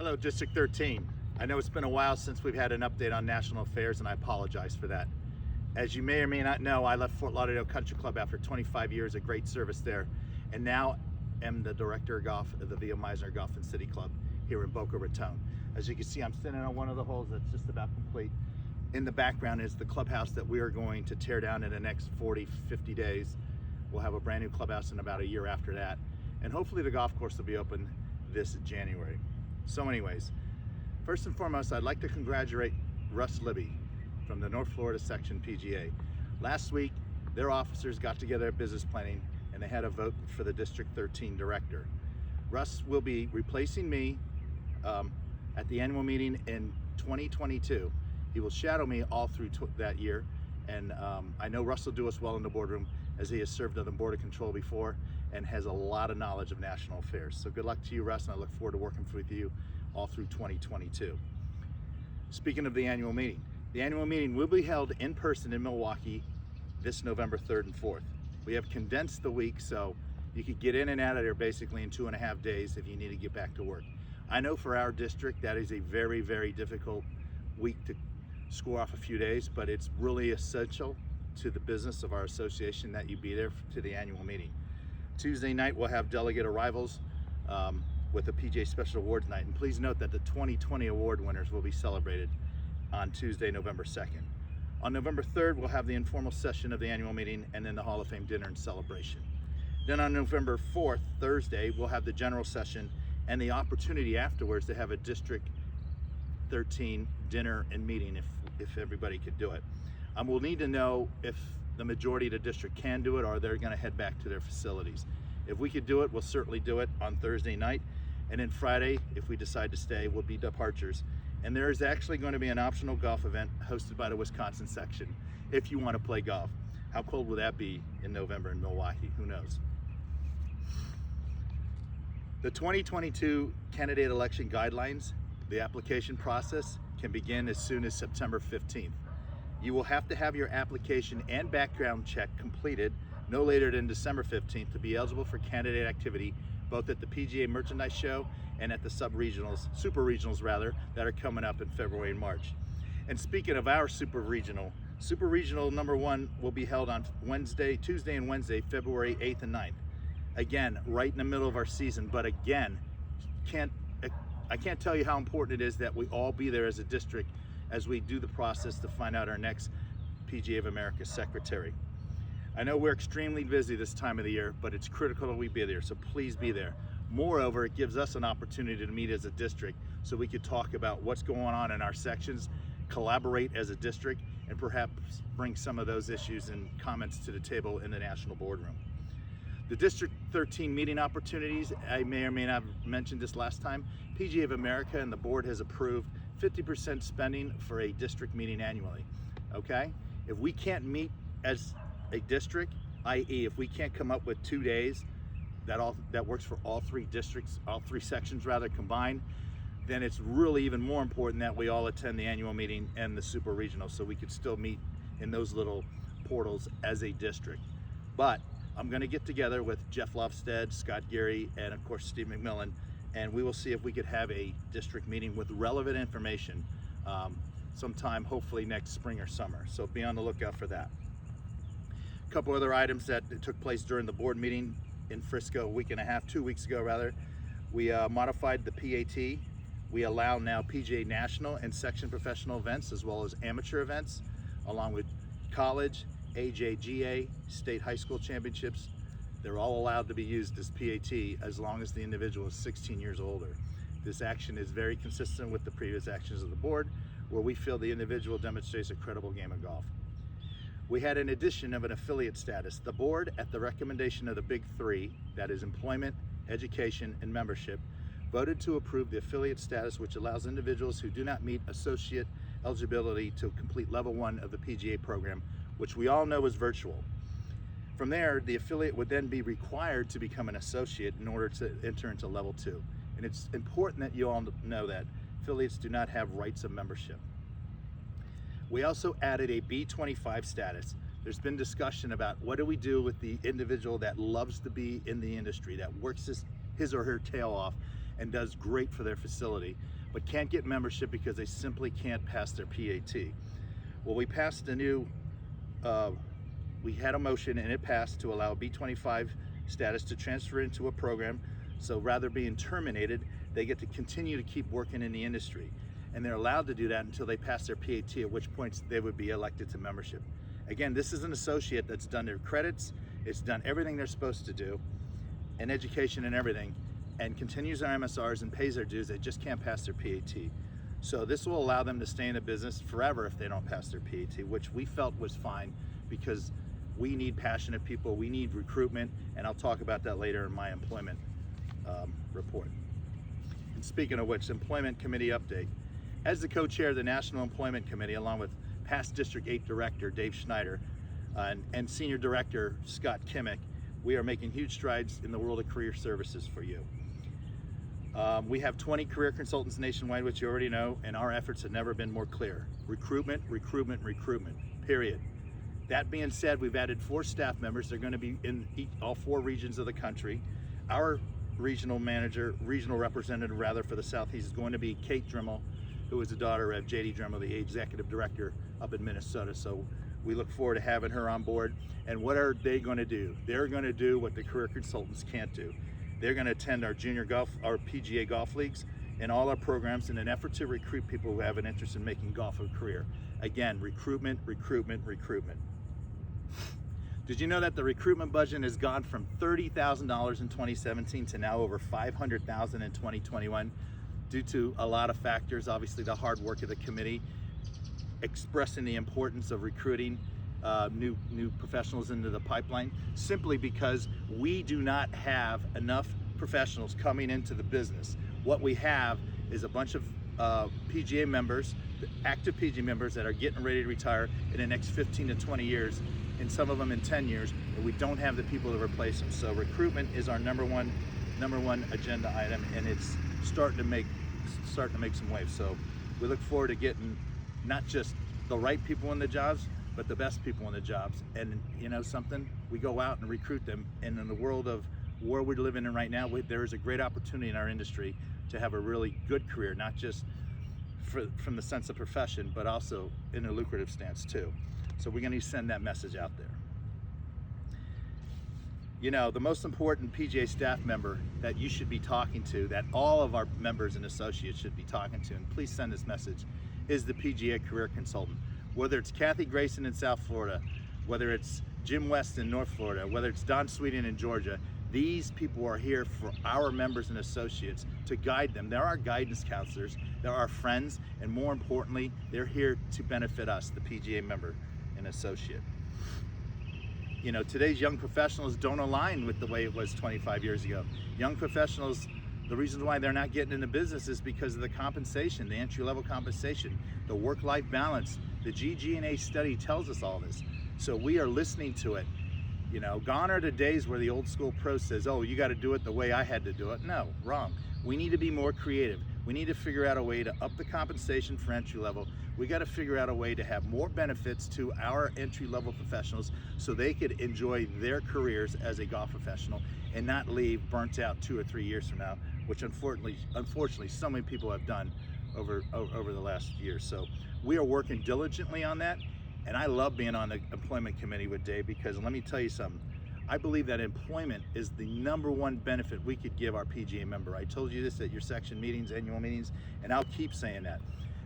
Hello, District 13. I know it's been a while since we've had an update on national affairs, and I apologize for that. As you may or may not know, I left Fort Lauderdale Country Club after 25 years of great service there, and now am the Director of Golf of the V.O. Meisner Golf and City Club here in Boca Raton. As you can see, I'm sitting on one of the holes that's just about complete. In the background is the clubhouse that we are going to tear down in the next 40, 50 days. We'll have a brand new clubhouse in about a year after that, and hopefully the golf course will be open this January. So anyways, first and foremost, I'd like to congratulate Russ Libby from the North Florida Section PGA. Last week, their officers got together at business planning and they had a vote for the District 13 director. Russ will be replacing me at the annual meeting in 2022. He will shadow me all through that year, and I know Russ will do us well in the boardroom as he has served on the Board of Control before and has a lot of knowledge of national affairs. So good luck to you, Russ, and I look forward to working with you all through 2022. Speaking of the annual meeting will be held in person in Milwaukee this November 3rd and 4th. We have condensed the week so you could get in and out of there basically in 2.5 days if you need to get back to work. I know for our district that is a very, very difficult week to score off a few days, but it's really essential to the business of our association that you be there to the annual meeting. Tuesday night we'll have delegate arrivals with the PGA Special Awards Night, and please note that the 2020 award winners will be celebrated on Tuesday, November 2nd. On November 3rd, we'll have the informal session of the annual meeting and then the Hall of Fame dinner and celebration. Then on November 4th, Thursday, we'll have the general session and the opportunity afterwards to have a District 13 dinner and meeting if everybody could do it. We'll need to know if the majority of the district can do it or they're going to head back to their facilities. If we could do it, we'll certainly do it on Thursday night, and then Friday, if we decide to stay, will be departures. And there is actually going to be an optional golf event hosted by the Wisconsin section if you want to play golf. How cold will that be in November in Milwaukee? Who knows? The 2022 candidate election guidelines, the application process can begin as soon as September 15th. You will have to have your application and background check completed no later than December 15th to be eligible for candidate activity, both at the PGA Merchandise Show and at the super regionals rather, that are coming up in February and March. And speaking of our super regional number 1 will be held on Tuesday and Wednesday, February 8th and 9th. Again, right in the middle of our season, but again, I can't tell you how important it is that we all be there as a district as we do the process to find out our next PGA of America secretary. I know we're extremely busy this time of the year, but it's critical that we be there, so please be there. Moreover, it gives us an opportunity to meet as a district so we could talk about what's going on in our sections, collaborate as a district, and perhaps bring some of those issues and comments to the table in the national boardroom. The District 13 meeting opportunities, I may or may not have mentioned this last time, PGA of America and the board has approved 50% spending for a district meeting annually, okay? If we can't meet as a district, i.e. if we can't come up with 2 days that works for all 3 districts, all 3 sections rather combined, then it's really even more important that we all attend the annual meeting and the super regional so we could still meet in those little portals as a district. But I'm gonna get together with Jeff Lofstead, Scott Geary, and of course Steve McMillan, and we will see if we could have a district meeting with relevant information sometime hopefully next spring or summer. So be on the lookout for that. A couple other items that took place during the board meeting in Frisco 2 weeks ago rather. We modified the PAT. We allow now PGA National and section professional events as well as amateur events, along with college, AJGA, state high school championships. They're all allowed to be used as PAT as long as the individual is 16 years or older. This action is very consistent with the previous actions of the board, where we feel the individual demonstrates a credible game of golf. We had an addition of an affiliate status. The board, at the recommendation of the big 3, that is employment, education, and membership, voted to approve the affiliate status, which allows individuals who do not meet associate eligibility to complete level 1 of the PGA program, which we all know is virtual. From there, the affiliate would then be required to become an associate in order to enter into level 2. And it's important that you all know that affiliates do not have rights of membership. We also added a B25 status. There's been discussion about what do we do with the individual that loves to be in the industry, that works his or her tail off and does great for their facility, but can't get membership because they simply can't pass their PAT. Well, we passed a new, we had a motion and it passed to allow B25 status to transfer into a program. So rather being terminated, they get to continue to keep working in the industry. And they're allowed to do that until they pass their PAT, at which point they would be elected to membership. Again, this is an associate that's done their credits, it's done everything they're supposed to do, and education and everything, and continues their MSRs and pays their dues. They just can't pass their PAT. So this will allow them to stay in the business forever if they don't pass their PAT, which we felt was fine because we need passionate people, we need recruitment, and I'll talk about that later in my employment report. And speaking of which, employment committee update. As the co-chair of the National Employment Committee, along with past District 8 Director Dave Schneider and Senior Director Scott Kimmick, we are making huge strides in the world of career services for you. We have 20 career consultants nationwide, which you already know, and our efforts have never been more clear. Recruitment, recruitment, recruitment, period. That being said, we've added 4 staff members. They're going to be in all 4 regions of the country. Our regional representative for the Southeast is going to be Kate Dremel, who is the daughter of J.D. Dremel, the executive director up in Minnesota. So we look forward to having her on board. And what are they going to do? They're going to do what the career consultants can't do. They're going to attend our junior golf, our PGA golf leagues, and all our programs in an effort to recruit people who have an interest in making golf a career. Again, recruitment, recruitment, recruitment. Did you know that the recruitment budget has gone from $30,000 in 2017 to now over $500,000 in 2021 due to a lot of factors, obviously the hard work of the committee, expressing the importance of recruiting new professionals into the pipeline, simply because we do not have enough professionals coming into the business. What we have is a bunch of PGA members, active PGA members that are getting ready to retire in the next 15 to 20 years, and some of them in 10 years, and we don't have the people to replace them. So recruitment is our number one agenda item, and it's starting to make some waves. So we look forward to getting not just the right people in the jobs, but the best people in the jobs. And you know something, we go out and recruit them, and in the world of where we're living in right now, there is a great opportunity in our industry to have a really good career, not just from the sense of profession, but also in a lucrative stance too. So we're going to send that message out there. You know, the most important PGA staff member that you should be talking to, that all of our members and associates should be talking to, and please send this message, is the PGA career consultant. Whether it's Kathy Grayson in South Florida, whether it's Jim West in North Florida, whether it's Don Sweeting in Georgia, these people are here for our members and associates to guide them. They're our guidance counselors, they're our friends, and more importantly, they're here to benefit us, the PGA member and associate. You know, today's young professionals don't align with the way it was 25 years ago. Young professionals, the reason why they're not getting into business is because of the compensation, the entry-level compensation, the work-life balance. The GG&A study tells us all this. So we are listening to it. You know, gone are the days where the old school pro says, oh, you got to do it the way I had to do it. No, wrong. We need to be more creative. We need to figure out a way to up the compensation for entry level. We got to figure out a way to have more benefits to our entry level professionals so they could enjoy their careers as a golf professional and not leave burnt out 2 or 3 years from now, which unfortunately so many people have done over the last year. So we are working diligently on that. And I love being on the employment committee with Dave, because let me tell you something. I believe that employment is the #1 benefit we could give our PGA member. I told you this at your section meetings, annual meetings, and I'll keep saying that.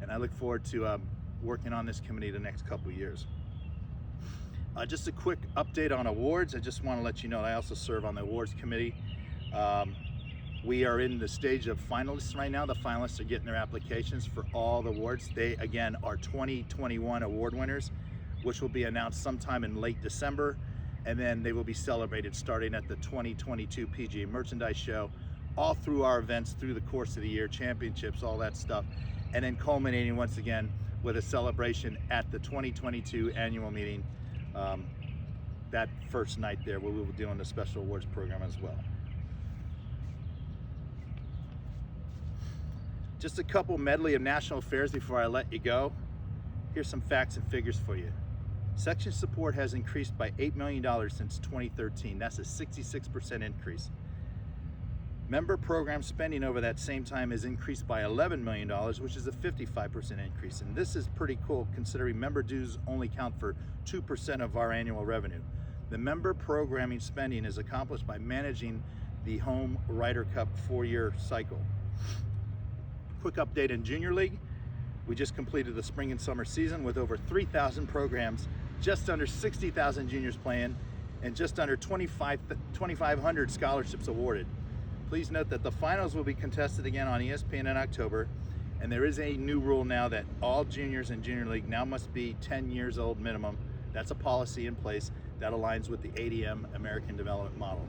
And I look forward to working on this committee the next couple years. Just a quick update on awards. I just want to let you know I also serve on the awards committee. We are in the stage of finalists right now. The finalists are getting their applications for all the awards. They, again, are 2021 award winners, which will be announced sometime in late December. And then they will be celebrated starting at the 2022 PGA Merchandise Show, all through our events through the course of the year, championships, all that stuff. And then culminating once again with a celebration at the 2022 annual meeting that first night there, where we will be doing the special awards program as well. Just a couple medley of national affairs before I let you go. Here's some facts and figures for you. Section support has increased by $8 million since 2013. That's a 66% increase. Member program spending over that same time has increased by $11 million, which is a 55% increase. And this is pretty cool considering member dues only count for 2% of our annual revenue. The member programming spending is accomplished by managing the home Ryder Cup 4-year cycle. Quick update in Junior League. We just completed the spring and summer season with over 3,000 programs, just under 60,000 juniors playing, and just under 2,500 scholarships awarded. Please note that the finals will be contested again on ESPN in October, and there is a new rule now that all juniors in Junior League now must be 10 years old minimum. That's a policy in place that aligns with the ADM American Development Model.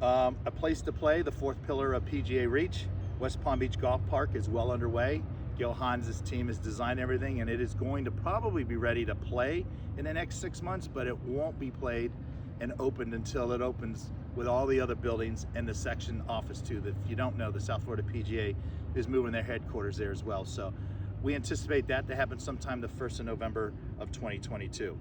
A place to play, the fourth pillar of PGA Reach. West Palm Beach Golf Park is well underway. Gil Hans' team has designed everything, and it is going to probably be ready to play in the next 6 months, but it won't be played and opened until it opens with all the other buildings and the section office too. That if you don't know, the South Florida PGA is moving their headquarters there as well. So we anticipate that to happen sometime the 1st of November of 2022.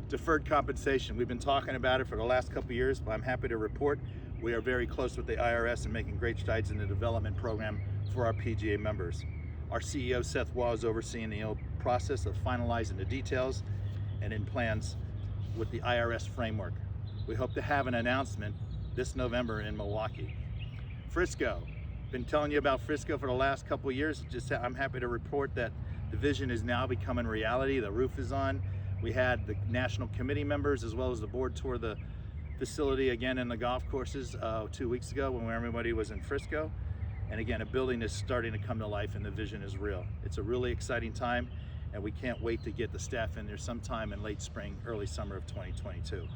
Deferred compensation, we've been talking about it for the last couple of years, but I'm happy to report we are very close with the IRS and making great strides in the development program for our PGA members. Our CEO, Seth Waugh, is overseeing the process of finalizing the details and in plans with the IRS framework. We hope to have an announcement this November in Milwaukee. Frisco, been telling you about Frisco for the last couple of years. I'm happy to report that the vision is now becoming reality. The roof is on. We had the national committee members as well as the board tour the facility again in the golf courses 2 weeks ago when everybody was in Frisco. And again, a building is starting to come to life and the vision is real. It's a really exciting time and we can't wait to get the staff in there sometime in late spring, early summer of 2022.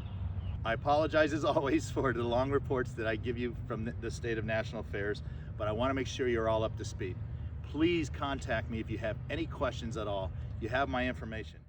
I apologize as always for the long reports that I give you from the state of national affairs, but I want to make sure you're all up to speed. Please contact me if you have any questions at all. You have my information.